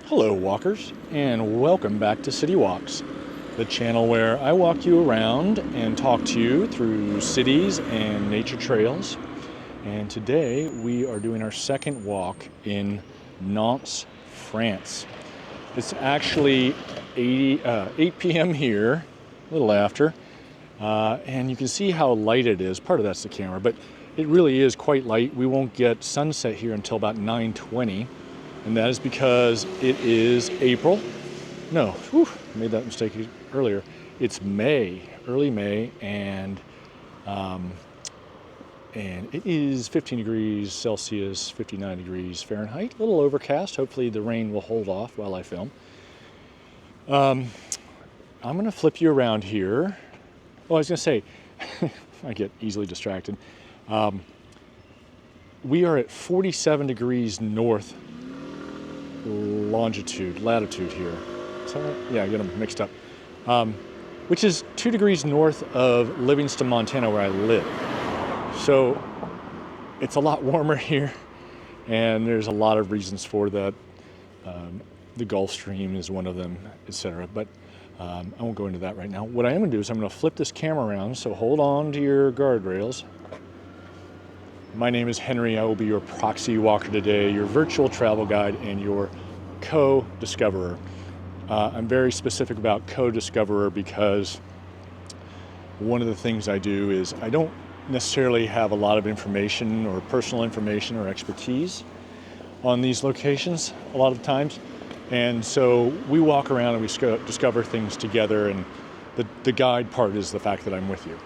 Hello walkers, and welcome back to City Walks, the channel where I walk you around and talk to you through cities and nature trails. And today we are doing our second walk in Nantes, France. It's actually 8 p.m. here, a little after, and you can see how light it is. Part of that's the camera, but it really is quite light. We won't get sunset here until about 9:20. And that is because it is April. No, made that mistake earlier. It's May, early May, and it is 15 degrees Celsius, 59 degrees Fahrenheit. A little overcast. Hopefully the rain will hold off while I film. I'm going to flip you around here. Oh, I was going to say, I get easily distracted. We are at 47 degrees north latitude here. Is that right? Yeah, I get them mixed up. Which is 2 degrees north of Livingston, Montana, where I live. So it's a lot warmer here, and there's a lot of reasons for that. The Gulf Stream is one of them, etc. But I won't go into that right now. What I am going to do is I'm going to flip this camera around, so hold on to your guardrails. My name is Henry. I will be your proxy walker today, your virtual travel guide, and your co-discoverer. I'm very specific about co-discoverer because one of the things I do is I don't necessarily have a lot of information or personal information or expertise on these locations a lot of times. And so we walk around and we discover things together, and the guide part is the fact that I'm with you.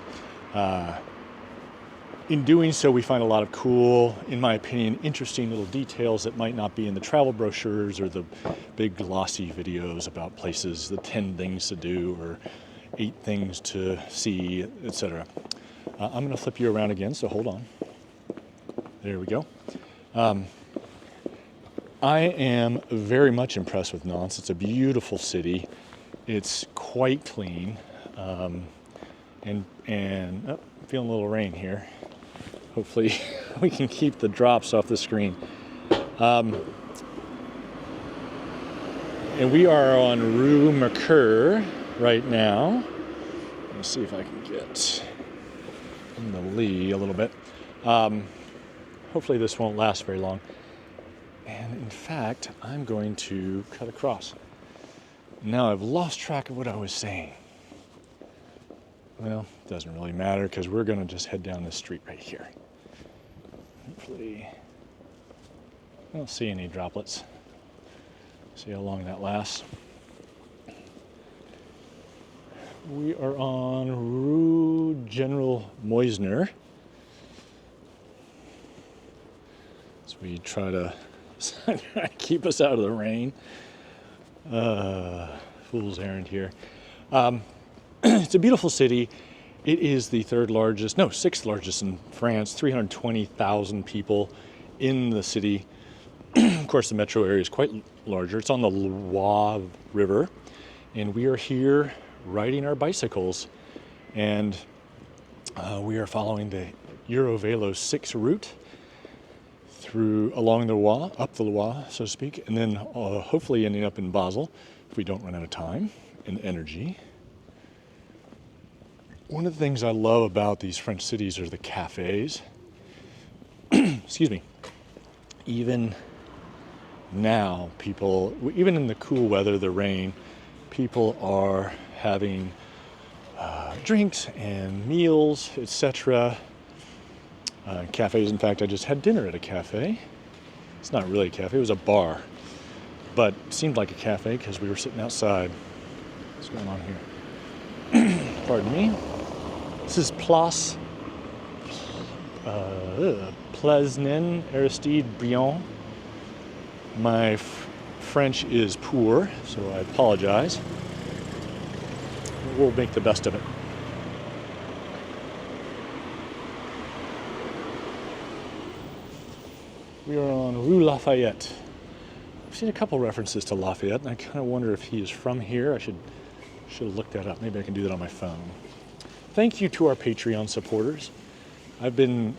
In doing so, we find a lot of cool, in my opinion, interesting little details that might not be in the travel brochures or the big glossy videos about places, the 10 things to do or 8 things to see, etc. I'm going to flip you around again, so hold on. There we go. I am very much impressed with Nantes. It's a beautiful city. It's quite clean. And feeling a little rain here. Hopefully we can keep the drops off the screen. And we are on Rue Mercure right now. Let me see if I can get in the lee a little bit. Hopefully this won't last very long. And in fact, I'm going to cut across. Now I've lost track of what I was saying. Well, it doesn't really matter because we're going to just head down this street right here. Hopefully, I don't see any droplets. See how long that lasts. We are on Rue General Moisner. So we try to keep us out of the rain. Fool's errand here. It's a beautiful city. It is the sixth largest in France, 320,000 people in the city. Of course, the metro area is quite larger. It's on the Loire River, and we are here riding our bicycles. And we are following the Eurovelo 6 route along the Loire, up the Loire, so to speak, and then hopefully ending up in Basel if we don't run out of time and energy. One of the things I love about these French cities are the cafes. Excuse me. Even now, even in the cool weather, the rain, people are having drinks and meals, etc. Cafes, in fact, I just had dinner at a cafe. It's not really a cafe, it was a bar. But it seemed like a cafe because we were sitting outside. What's going on here? Pardon me. This is Place Plesnin Aristide Briand. My French is poor, so I apologize. We'll make the best of it. We are on Rue Lafayette. I've seen a couple references to Lafayette, and I kind of wonder if he is from here. I should have looked that up. Maybe I can do that on my phone. Thank you to our Patreon supporters. I've been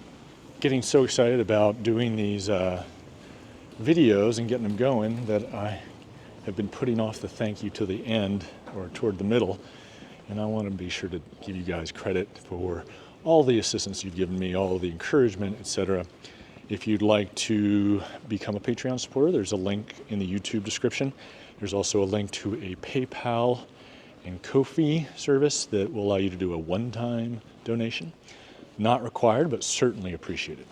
getting so excited about doing these videos and getting them going that I have been putting off the thank you to the end or toward the middle, and I want to be sure to give you guys credit for all the assistance you've given me, all the encouragement, etc. If you'd like to become a Patreon supporter, there's a link in the YouTube description. There's also a link to a PayPal and Ko-fi service that will allow you to do a one-time donation. Not required, but certainly appreciated.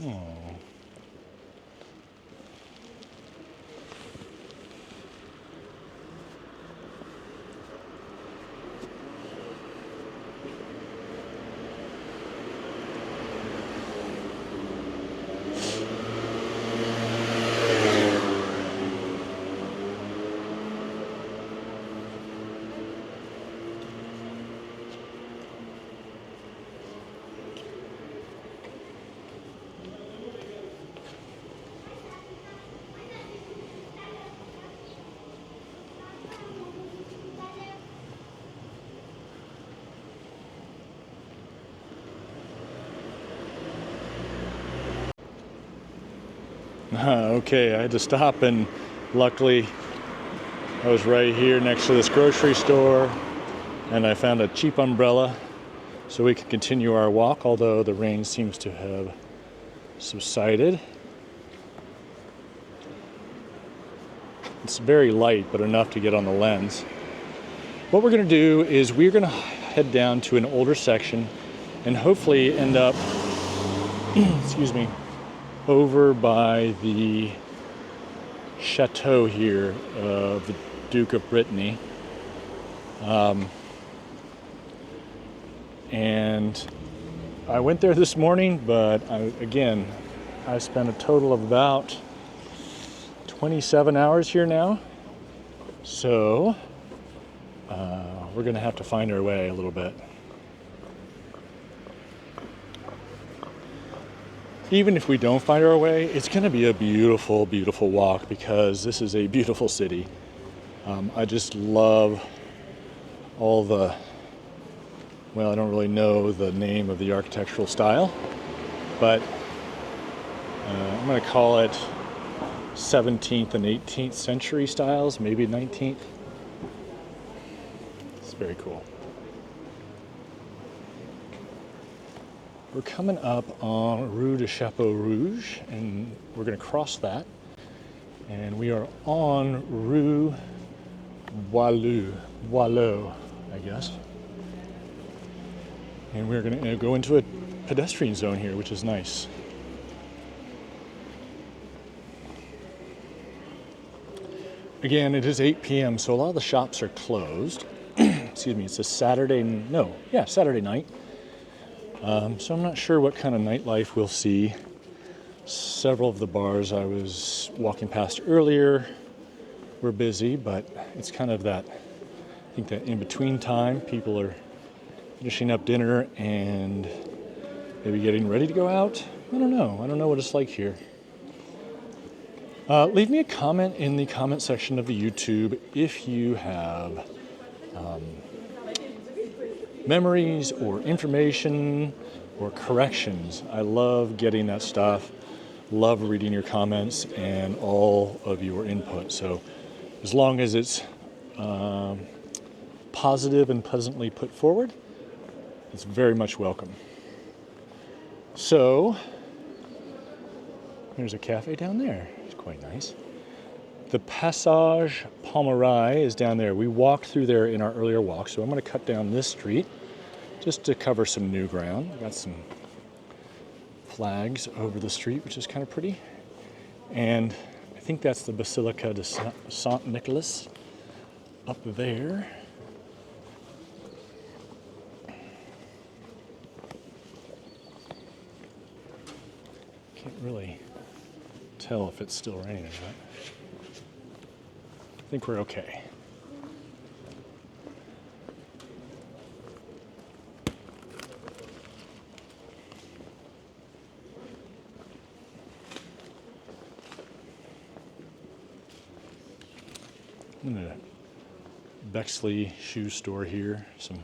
Oh. Okay, I had to stop, and luckily I was right here next to this grocery store, and I found a cheap umbrella so we could continue our walk, although the rain seems to have subsided. It's very light, but enough to get on the lens. What we're going to do is we're going to head down to an older section and hopefully end up excuse me, over by the Chateau here of the Duke of Brittany. And I went there this morning, but I spent a total of about 27 hours here now. So we're going to have to find our way a little bit. Even if we don't find our way, it's going to be a beautiful, beautiful walk because this is a beautiful city. I just love all the, well, I don't really know the name of the architectural style, but I'm going to call it 17th and 18th century styles, maybe 19th. It's very cool. We're coming up on Rue de Chapeau Rouge, and we're going to cross that. And we are on Rue Boileau, I guess. And we're going to go into a pedestrian zone here, which is nice. Again, it is 8 p.m., so a lot of the shops are closed. Excuse me, it's a Saturday night. So I'm not sure what kind of nightlife we'll see. Several of the bars I was walking past earlier were busy, but it's kind of that, I think that in-between time, people are finishing up dinner and maybe getting ready to go out. I don't know what it's like here. Leave me a comment in the comment section of the YouTube if you have memories or information or corrections. I love getting that stuff. Love reading your comments and all of your input. So as long as it's positive and pleasantly put forward, it's very much welcome. So there's a cafe down there. It's quite nice. The Passage Pomeray is down there. We walked through there in our earlier walk, so I'm going to cut down this street just to cover some new ground. We've got some flags over the street, which is kind of pretty. And I think that's the Basilica de Saint Nicholas up there. Can't really tell if it's still raining or not. I think we're okay. in a Bexley shoe store here. Some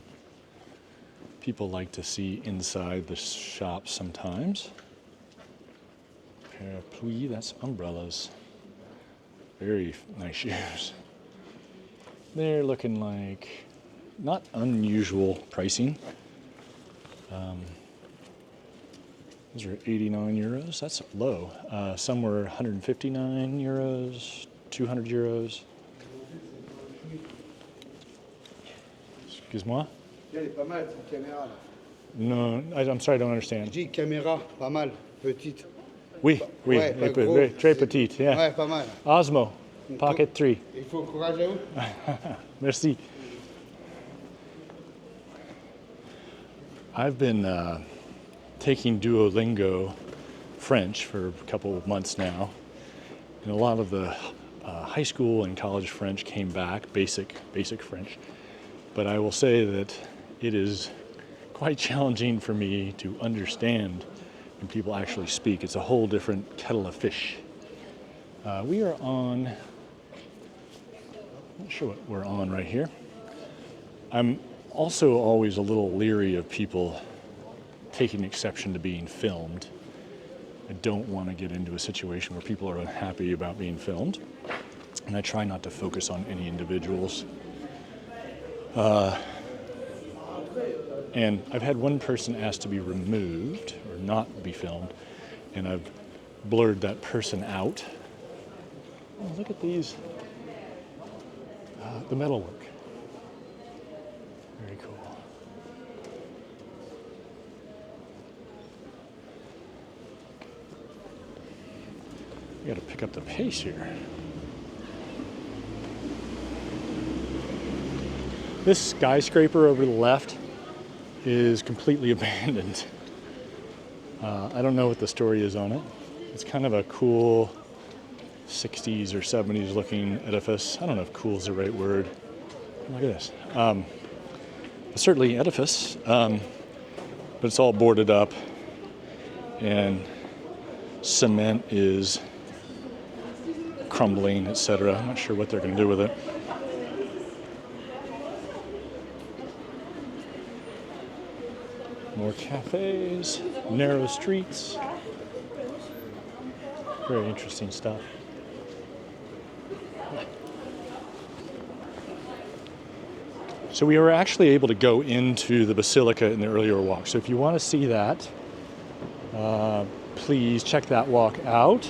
people like to see inside the shop sometimes. Parapluie, that's umbrellas. Very nice shoes. They're looking like not unusual pricing. Those are 89 euros. That's low. Some were 159 euros, 200 euros. Excuse-moi? No, I'm sorry, I don't understand. Je dis caméra, pas mal, petite. Oui, oui, Ouais, pas gros. très petite, yeah. Ouais, pas mal. Osmo, Pocket 3. Il faut courage à vous. Merci. I've been taking Duolingo French for a couple of months now, and a lot of the high school and college French came back, basic French. But I will say that it is quite challenging for me to understand when people actually speak. It's a whole different kettle of fish. We are on, I'm not sure what we're on right here. I'm also always a little leery of people taking exception to being filmed. I don't want to get into a situation where people are unhappy about being filmed, and I try not to focus on any individuals. And I've had one person ask to be removed or not be filmed, and I've blurred that person out. Oh, look at these, the metalwork. Very cool. We got to pick up the pace here. This skyscraper over the left is completely abandoned. I don't know what the story is on it. It's kind of a cool 60s or 70s looking edifice. I don't know if cool is the right word. Look at this. Certainly edifice, but it's all boarded up, and cement is crumbling, etc. I'm not sure what they're going to do with it. More cafes, narrow streets. Very interesting stuff. So we were actually able to go into the Basilica in the earlier walk. So if you want to see that, please check that walk out.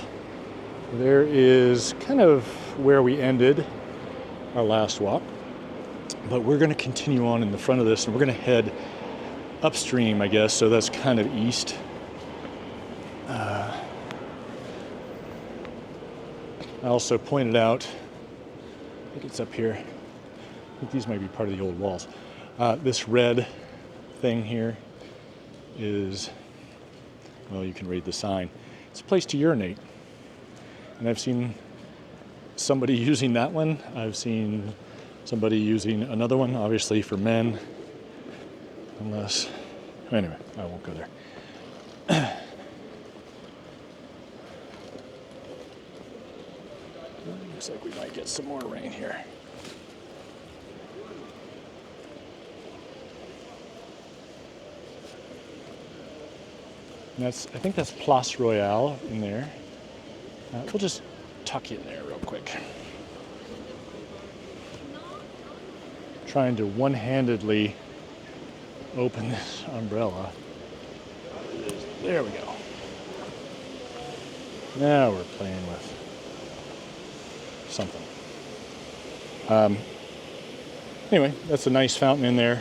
There is kind of where we ended our last walk. But we're going to continue on in the front of this, and we're going to head upstream, I guess, so that's kind of east. I also pointed out, I think it's up here, I think these might be part of the old walls. This red thing here is, well, you can read the sign. It's a place to urinate. And I've seen somebody using that one. I've seen somebody using another one, obviously for men. Unless, anyway, I won't go there. Looks like we might get some more rain here. And I think that's Place Royale in there. We'll just tuck you in there real quick. Trying to one-handedly open this umbrella. There we go. Now we're playing with something. Anyway, that's a nice fountain in there.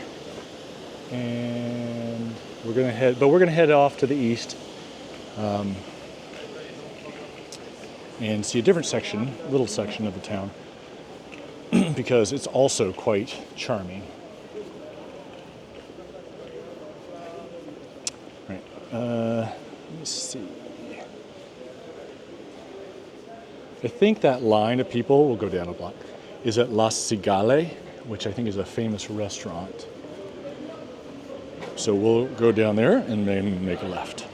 And we're gonna head off to the east. And see a different section, little section of the town, because it's also quite charming. Right, let me see. I think that line of people, we'll go down a block, is at La Cigale, which I think is a famous restaurant. So we'll go down there and then make a left.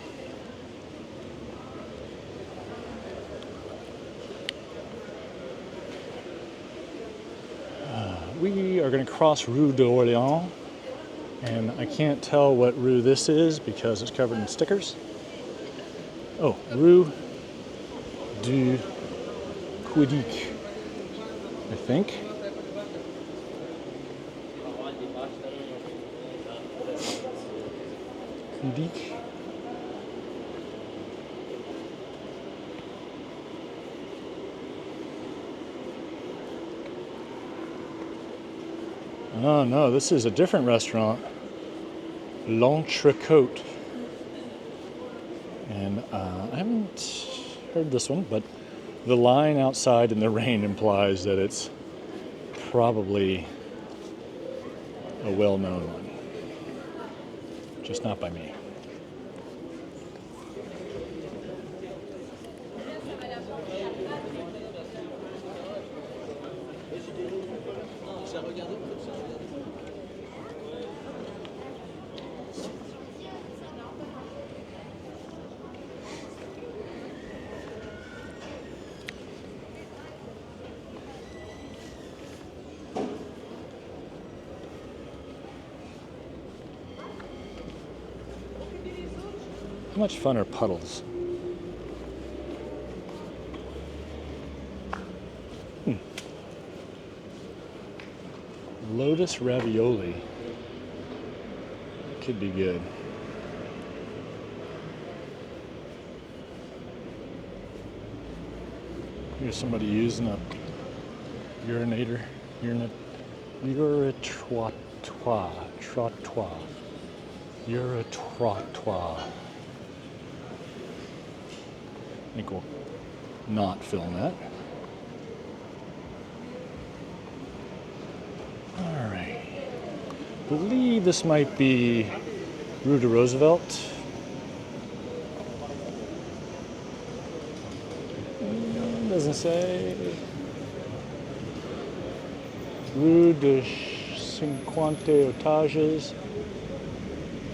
we are going to cross Rue d'Orléans, and I can't tell what rue this is because it's covered in stickers. Oh, Rue du Quidic, I think. Quidic. Oh no, this is a different restaurant. L'Entrecôte. And I haven't heard this one, but the line outside in the rain implies that it's probably a well-known one. Just not by me. How much fun are puddles? Lotus ravioli. Could be good. Here's somebody using a urinator. Uratoire. Uratoire. I think we'll not film that. All right. I believe this might be Rue de Roosevelt. Doesn't say. Rue de 50 Otages.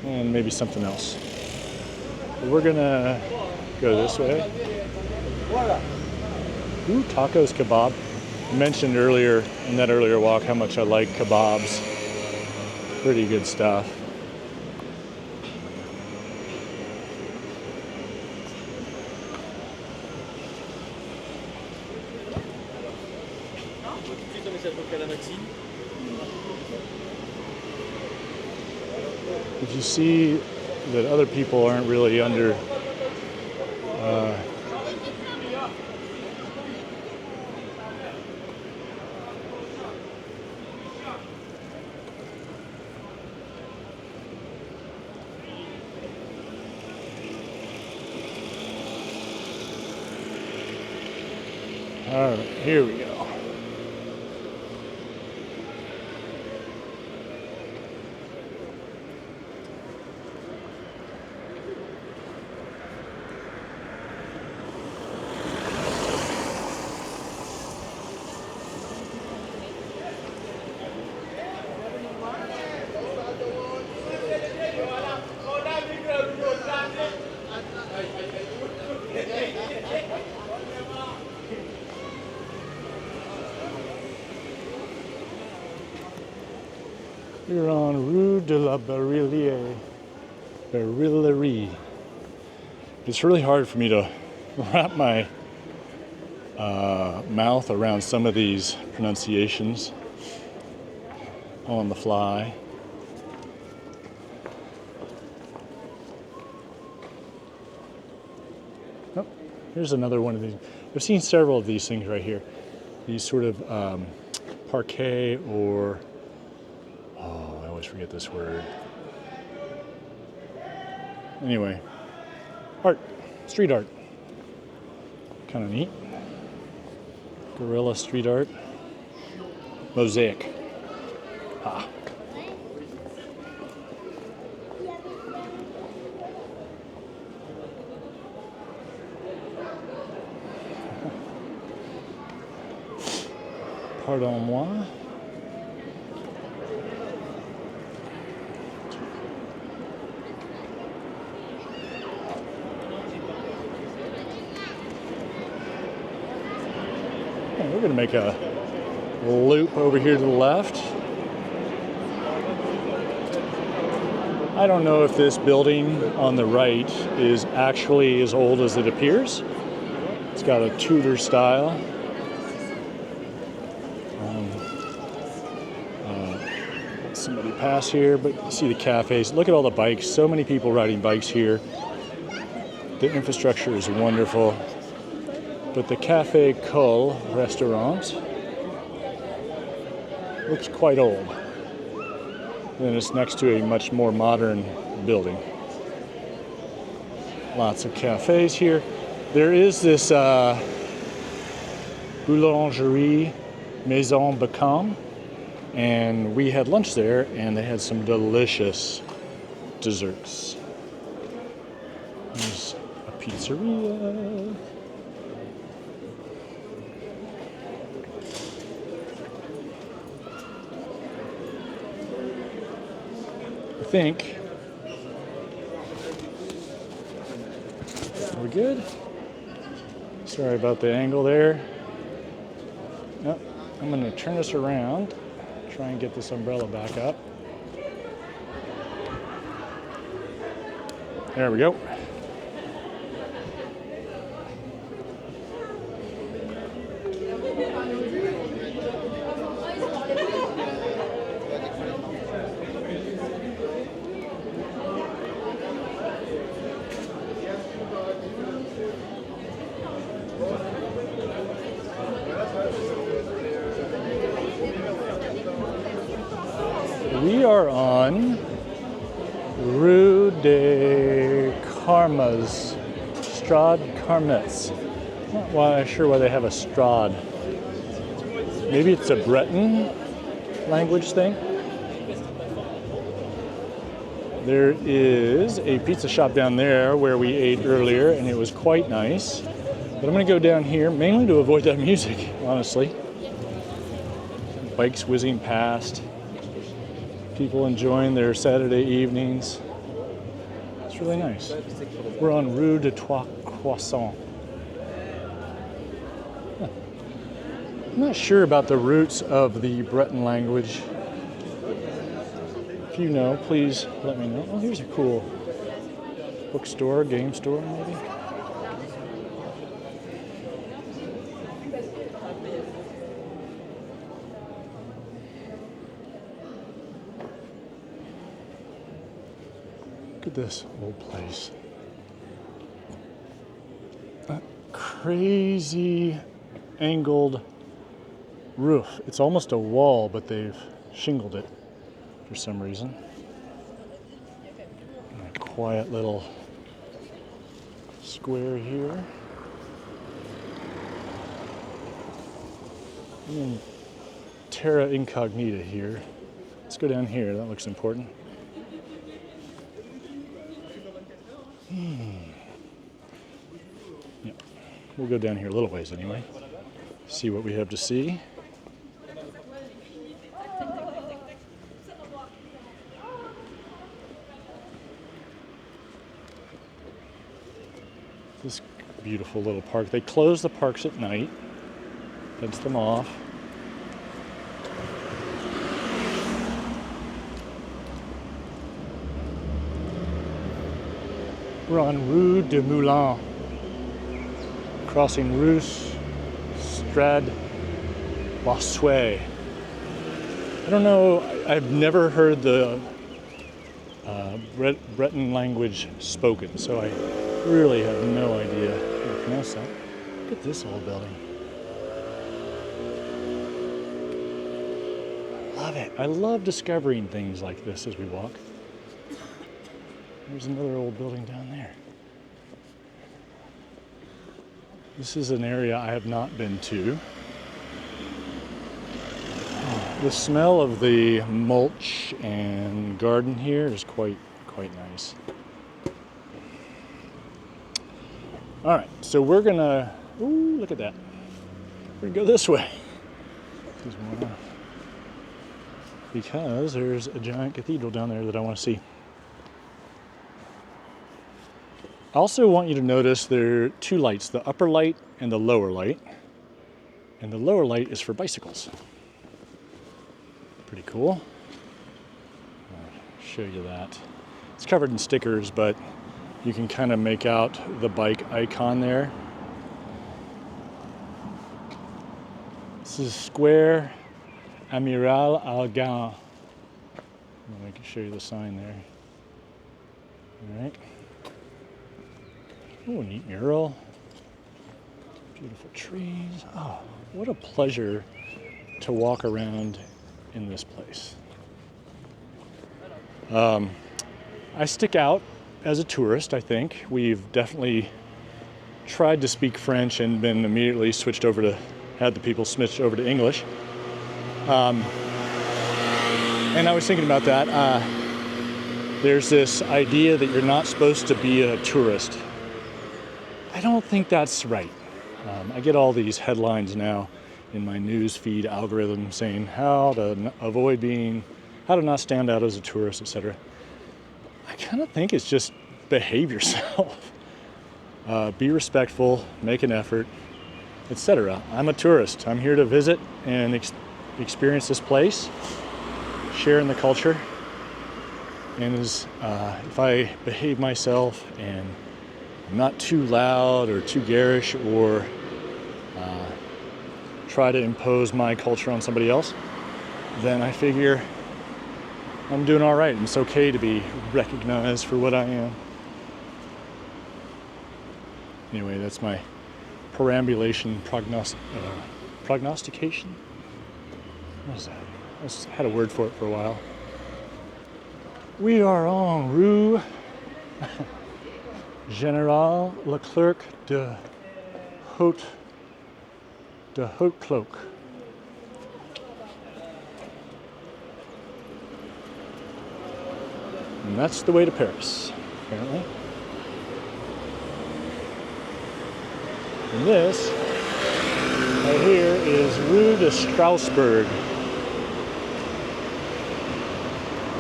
And maybe something else. But we're gonna go this way. Ooh, tacos kebab. I mentioned earlier in that earlier walk how much I like kebabs. Pretty good stuff. Did you see that other people aren't really under all right, here we go. We're on Rue de la Barillerie. It's really hard for me to wrap my mouth around some of these pronunciations on the fly. Oh, here's another one of these. I've seen several of these things right here. These sort of parquet or I always forget this word. Anyway, art, street art. Kind of neat. Guerrilla street art. Mosaic. Ah. Pardon-moi. We're going to make a loop over here to the left. I don't know if this building on the right is actually as old as it appears. It's got a Tudor style. Somebody pass here, but you see the cafes. Look at all the bikes. So many people riding bikes here. The infrastructure is wonderful. But the Café Col restaurant looks quite old. And it's next to a much more modern building. Lots of cafes here. There is this boulangerie Maison Bacam, and we had lunch there, and they had some delicious desserts. There's a pizzeria. I think we're good. Sorry about the angle there. No, I'm going to turn this around, try and get this umbrella back up. There we go. We are on Rue des Carmes, Strade Carmes. Not sure why they have a Strade. Maybe it's a Breton language thing. There is a pizza shop down there where we ate earlier, and it was quite nice. But I'm going to go down here mainly to avoid that music, honestly. Bikes whizzing past. People enjoying their Saturday evenings. It's really nice. We're on Rue de Trois Croissants. I'm not sure about the roots of the Breton language. If you know, please let me know. Oh, here's a cool bookstore, game store, maybe. Look at this old place. That crazy angled roof. It's almost a wall, but they've shingled it for some reason. A quiet little square here. And then terra incognita here. Let's go down here. That looks important. Yeah, we'll go down here a little ways anyway. See what we have to see. This beautiful little park. They close the parks at night, fence them off. We're on Rue de Moulin, crossing Rue Strade Bossuet. I don't know, I've never heard the Breton language spoken, so I really have no idea how to pronounce that. Look at this old building. Love it. I love discovering things like this as we walk. There's another old building down there. This is an area I have not been to. The smell of the mulch and garden here is quite nice. All right, so we're gonna, ooh, look at that. We're gonna go this way. Because there's a giant cathedral down there that I want to see. I also want you to notice there are two lights, the upper light and the lower light. And the lower light is for bicycles. Pretty cool. I'll show you that. It's covered in stickers, but you can kind of make out the bike icon there. This is Square Amiral Algan. I can show you the sign there. All right. Oh, neat mural. Beautiful trees. Oh, what a pleasure to walk around in this place. I stick out as a tourist, I think. We've definitely tried to speak French and been immediately had the people switched over to English. And I was thinking about that. There's this idea that you're not supposed to be a tourist. I don't think that's right. I get all these headlines now in my news feed algorithm saying how to not stand out as a tourist, etc. I kind of think it's just behave yourself. Be respectful, make an effort, etc. I'm a tourist. I'm here to visit and experience this place, share in the culture. And if I behave myself and I'm not too loud or too garish or try to impose my culture on somebody else, then I figure I'm doing all right. And it's okay to be recognized for what I am. Anyway, that's my perambulation prognostication. What is that? I had a word for it for a while. We are en Rue General Leclerc de Haute-Cloque. And that's the way to Paris, apparently. And this right here is Rue de Strasbourg.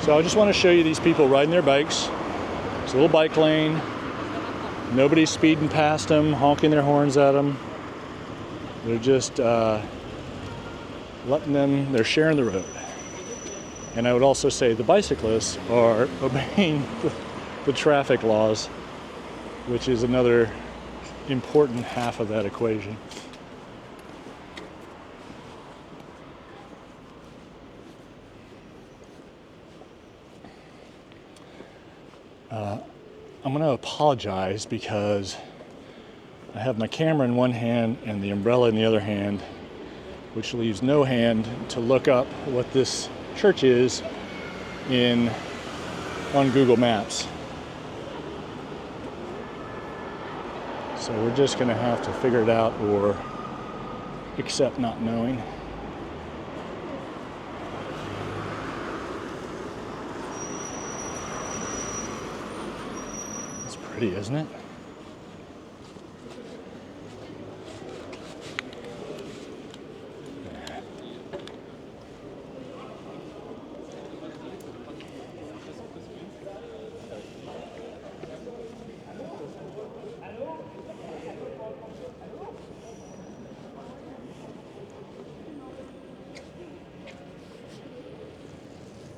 So I just want to show you these people riding their bikes. It's a little bike lane. Nobody's speeding past them, honking their horns at them. They're just they're sharing the road. And I would also say the bicyclists are obeying the traffic laws, which is another important half of that equation. I'm going to apologize because I have my camera in one hand and the umbrella in the other hand, which leaves no hand to look up what this church is on Google Maps. So we're just going to have to figure it out or accept not knowing. It's pretty, isn't it?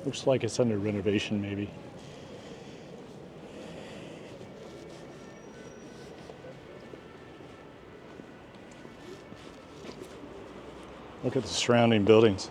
Looks like it's under renovation, maybe. Look at the surrounding buildings.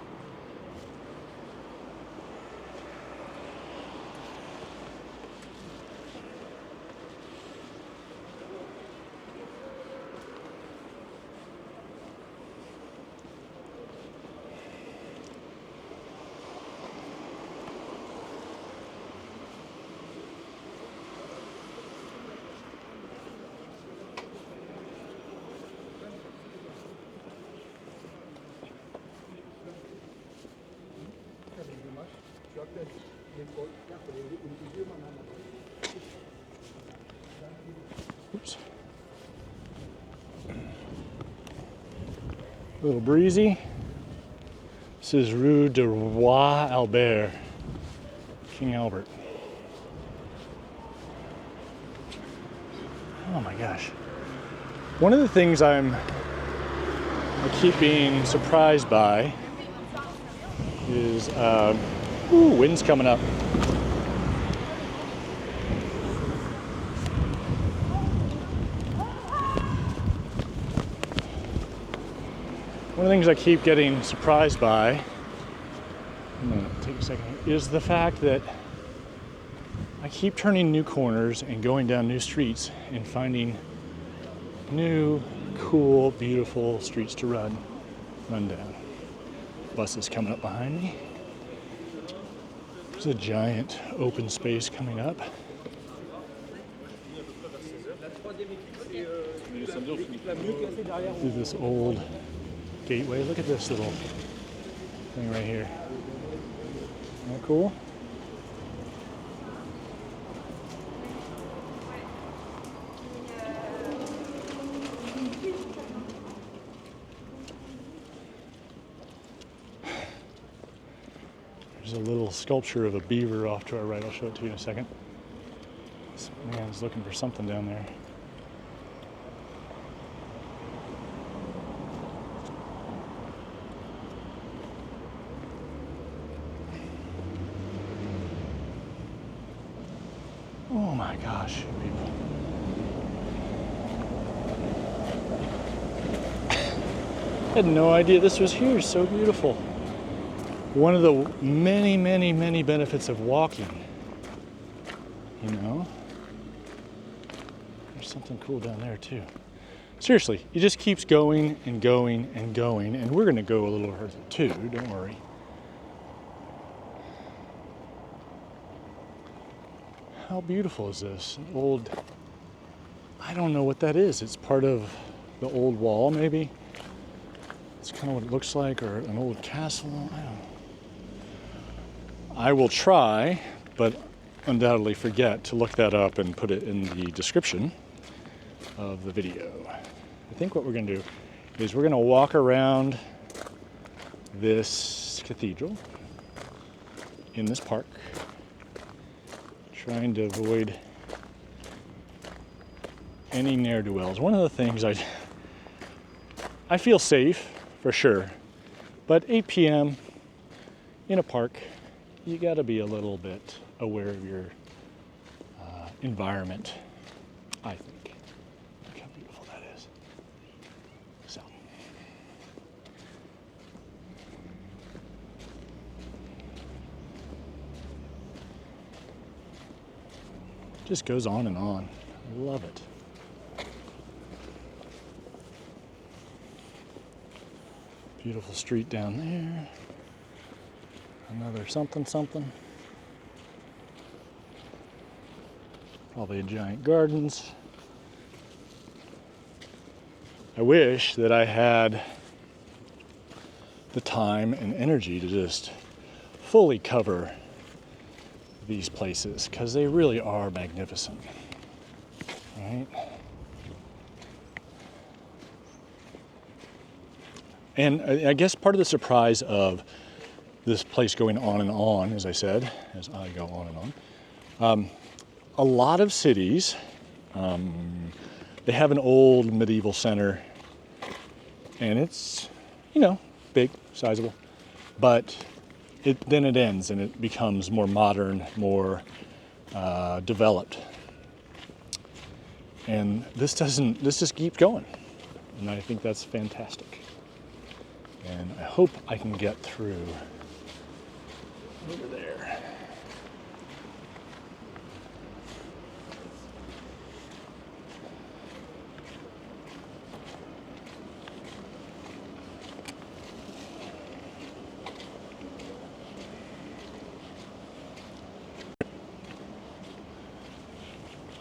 Oops. A little breezy. This is Rue de Roi Albert, King Albert. Oh my gosh. One of the things I keep being surprised by is, wind's coming up. One of the things I keep getting surprised by, I'm gonna take a second here, is the fact that I keep turning new corners and going down new streets and finding new, cool, beautiful streets to run down. Bus is coming up behind me. There's a giant open space coming up. Through this old gateway. Look at this little thing right here. Isn't that cool? There's a little sculpture of a beaver off to our right. I'll show it to you in a second. This man's looking for something down there. Oh my gosh, people. I had no idea this was here. So beautiful. One of the many, many, many benefits of walking, you know? There's something cool down there too. Seriously, it just keeps going and going and going, and we're gonna go a little further too, don't worry. How beautiful is this? An old, I don't know what that is. It's part of the old wall, maybe. It's kind of what it looks like, or an old castle, I don't know. I will try, but undoubtedly forget to look that up and put it in the description of the video. I think what we're going to do is we're going to walk around this cathedral in this park, trying to avoid any ne'er-do-wells. One of the things I feel safe for sure, but 8 p.m. in a park, you got to be a little bit aware of your environment, I think. Look how beautiful that is. So. Just goes on and on. I love it. Beautiful street down there. Another something. Probably giant gardens. I wish that I had the time and energy to just fully cover these places, because they really are magnificent, right? And I guess part of the surprise of this place going on and on, as I said, as I go on and on, a lot of cities, they have an old medieval center, and it's, you know, big, sizable, but then it ends and it becomes more modern, more developed. And this just keeps going. And I think that's fantastic. And I hope I can get through over there.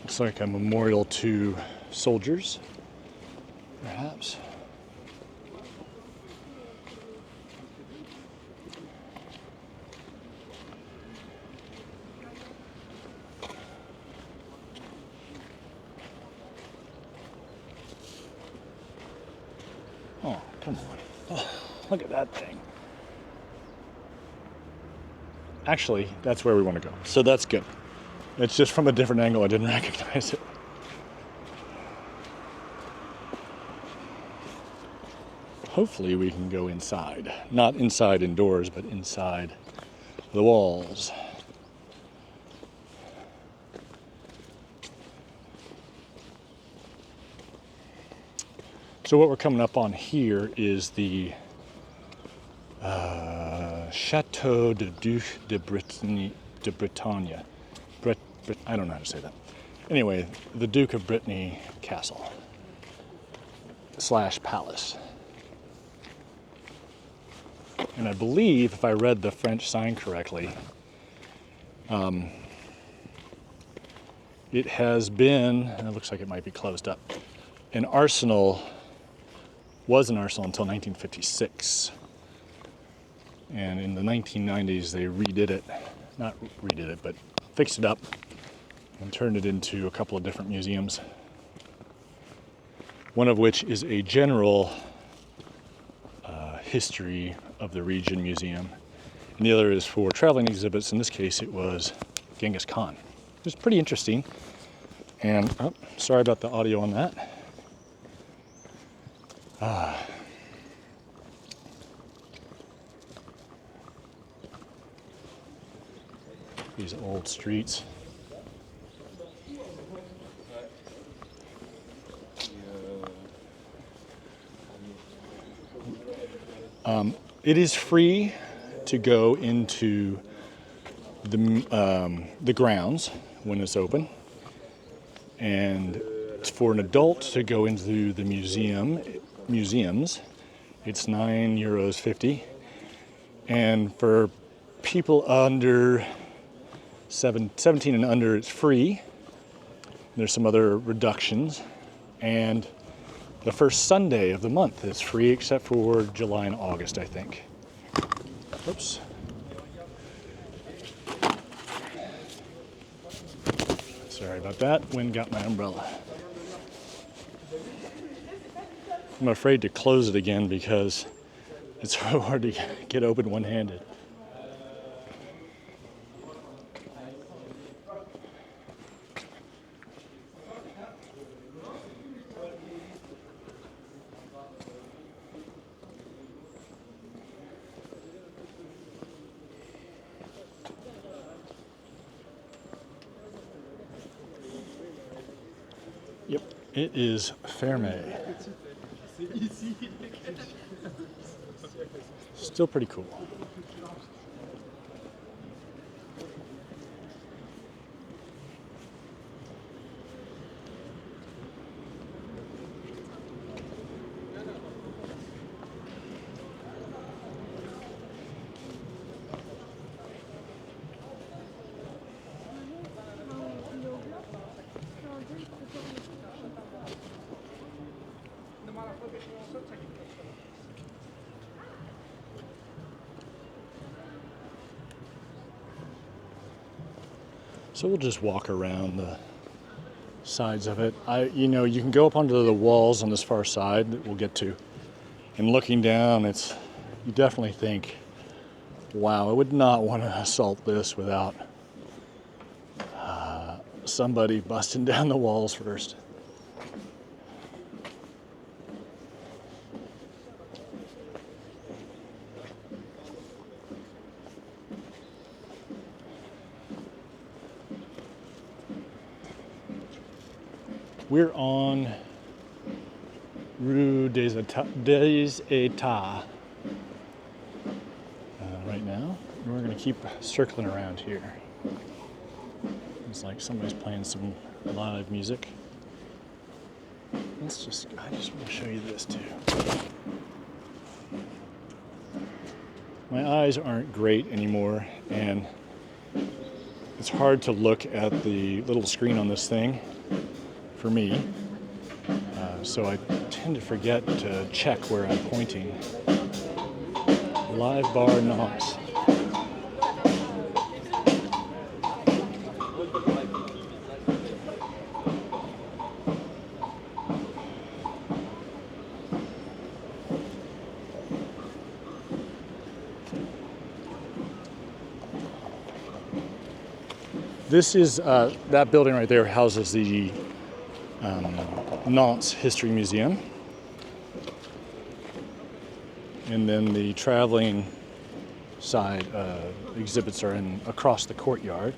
Looks like a memorial to soldiers, perhaps. Oh, come on. Oh, look at that thing. Actually, that's where we want to go. So that's good. It's just from a different angle. I didn't recognize it. hopefully we can go inside. Not inside indoors, but inside the walls. So what we're coming up on here is the Chateau de Duc de Bretagne. I don't know how to say that. Anyway, the Duke of Brittany Castle / palace. And I believe, if I read the French sign correctly, it has been, and it looks like it might be closed up, was an arsenal until 1956. And in the 1990s, they but fixed it up and turned it into a couple of different museums. One of which is a general history of the region museum. And the other is for traveling exhibits. In this case, it was Genghis Khan. It was pretty interesting. And, sorry about the audio on that. These old streets. It is free to go into the grounds when it's open, and for an adult to go into the museums, it's €9.50, and for people under 17 and under, it's free. There's some other reductions, and the first Sunday of the month is free, except for July and August, I think. Oops. Sorry about that. Wind got my umbrella. I'm afraid to close it again because it's so hard to get open one-handed. Yep, it is Ferme. Still pretty cool. So we'll just walk around the sides of it. You can go up onto the walls on this far side that we'll get to. And looking down, you definitely think, wow, I would not want to assault this without somebody busting down the walls first. We're on Rue des Etats right now. And we're going to keep circling around here. It's like somebody's playing some live music. I just want to show you this too. My eyes aren't great anymore, and it's hard to look at the little screen on this thing for me, so I tend to forget to check where I'm pointing. Live bar Nantes. This is, that building right there houses the Nantes History Museum. And then the traveling side exhibits are across the courtyard.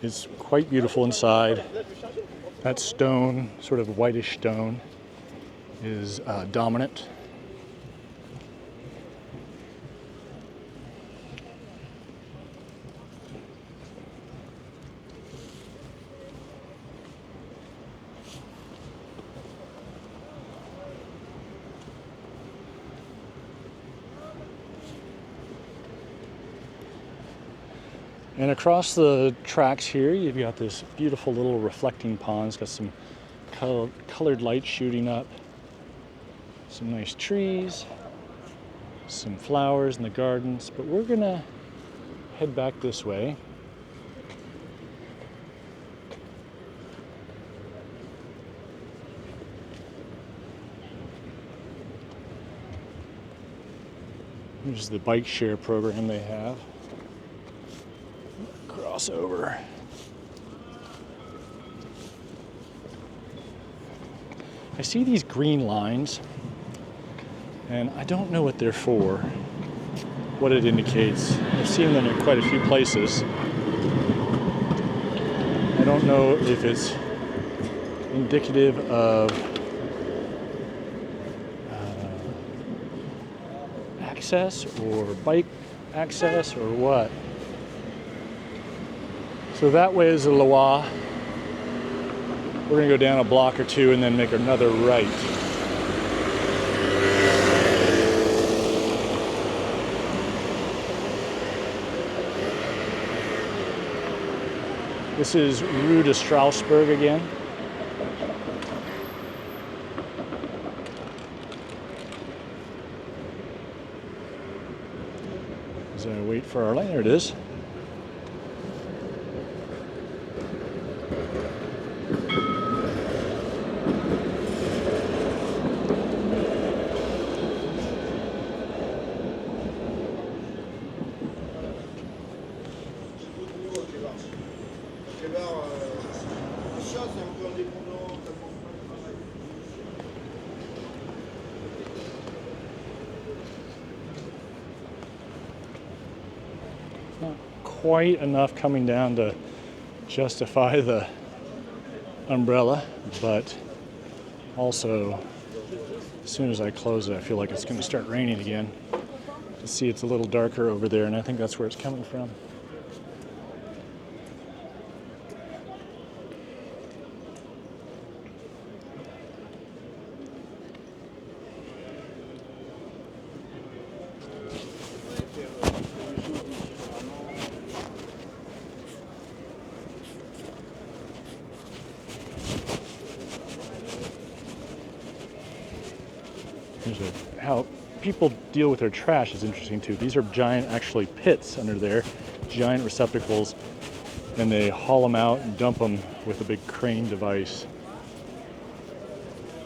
It's quite beautiful inside. That stone, sort of whitish stone, is dominant. And across the tracks here, you've got this beautiful little reflecting pond. It's got some colored light shooting up, some nice trees, some flowers in the gardens. But we're gonna head back this way. Here's the bike share program they have. Cross over. I see these green lines, and I don't know what they're for, what it indicates. I've seen them in quite a few places. I don't know if it's indicative of access or bike access or what. So that way is the Loire. We're gonna go down a block or two and then make another right. This is Rue de Strasbourg again. As I wait for our light, there it is. Not quite enough coming down to justify the umbrella, but also as soon as I close it, I feel like it's going to start raining again. You see it's a little darker over there, and I think that's where it's coming from. How people deal with their trash is interesting too. These are giant, actually, pits under there, giant receptacles, and they haul them out and dump them with a big crane device.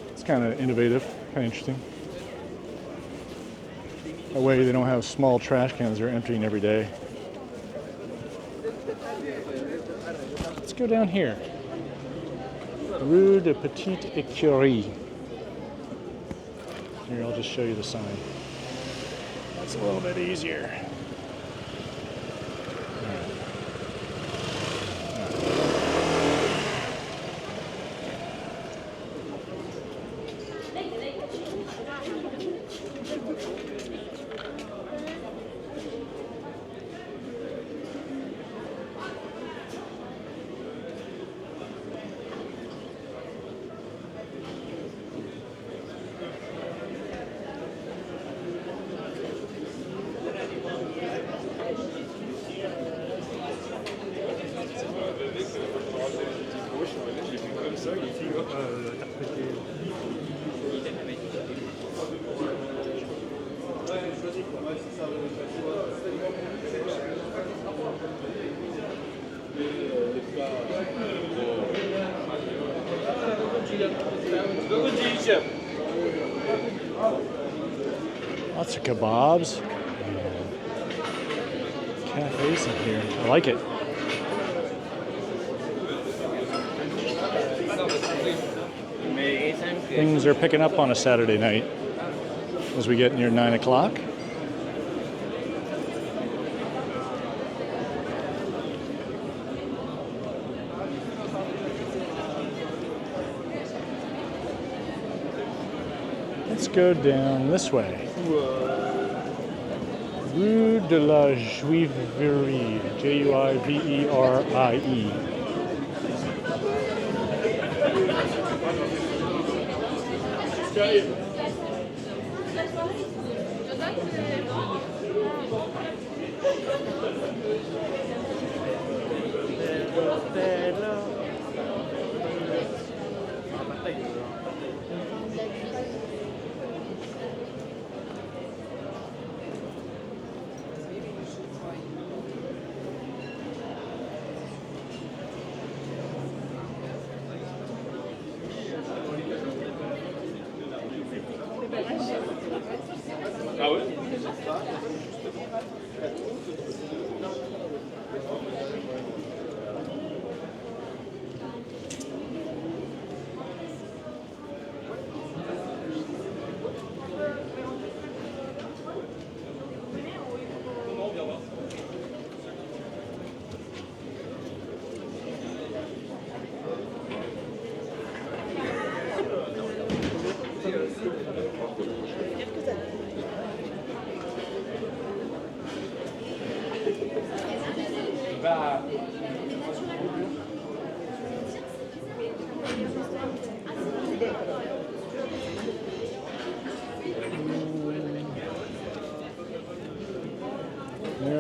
It's kind of innovative, kind of interesting. That way they don't have small trash cans they're emptying every day. Let's go down here. Rue de Petite Écurie. Here, I'll just show you the sign. That's a little bit easier. Lots of kebabs. Cafes in here. I like it. Things are picking up on a Saturday night. as we get near 9 o'clock. Let's go down this way. Rue de la Juiverie, Juiverie.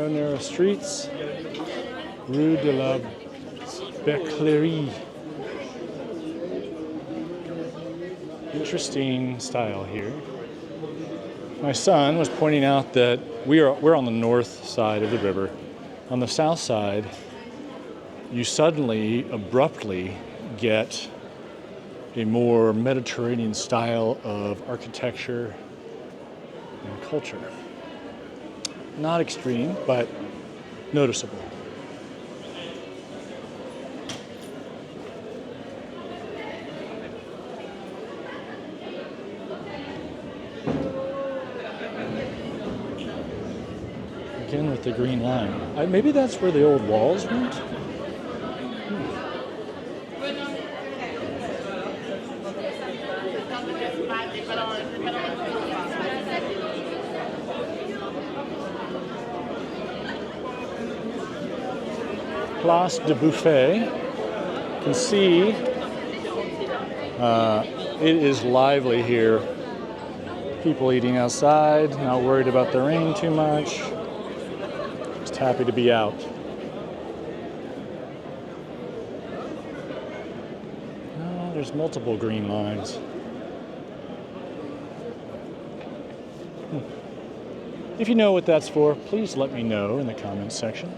Narrow streets, Rue de la Beclerie. Interesting style here. My son was pointing out that we're on the north side of the river. On the south side, you suddenly, abruptly get a more Mediterranean style of architecture and culture. Not extreme, but noticeable. Again with the green line. Maybe that's where the old walls went? Place de Buffet. You can see it is lively here. People eating outside, not worried about the rain too much. Just happy to be out. Oh, there's multiple green lines. If you know what that's for, please let me know in the comments section.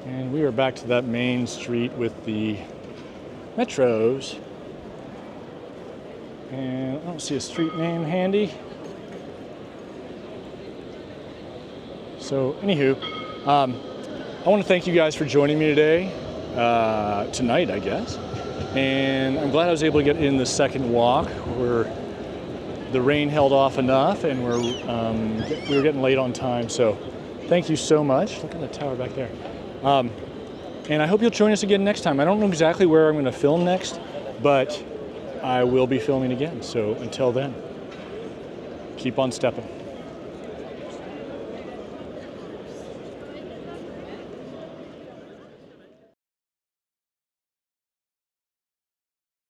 And we are back to that main street with the metros. And I don't see a street name handy. So, anywho, I want to thank you guys for joining me today, tonight, I guess. And I'm glad I was able to get in the second walk where the rain held off enough and we were getting late on time. So, thank you so much. Look at the tower back there. And I hope you'll join us again next time. I don't know exactly where I'm going to film next, but I will be filming again. So, until then, keep on stepping.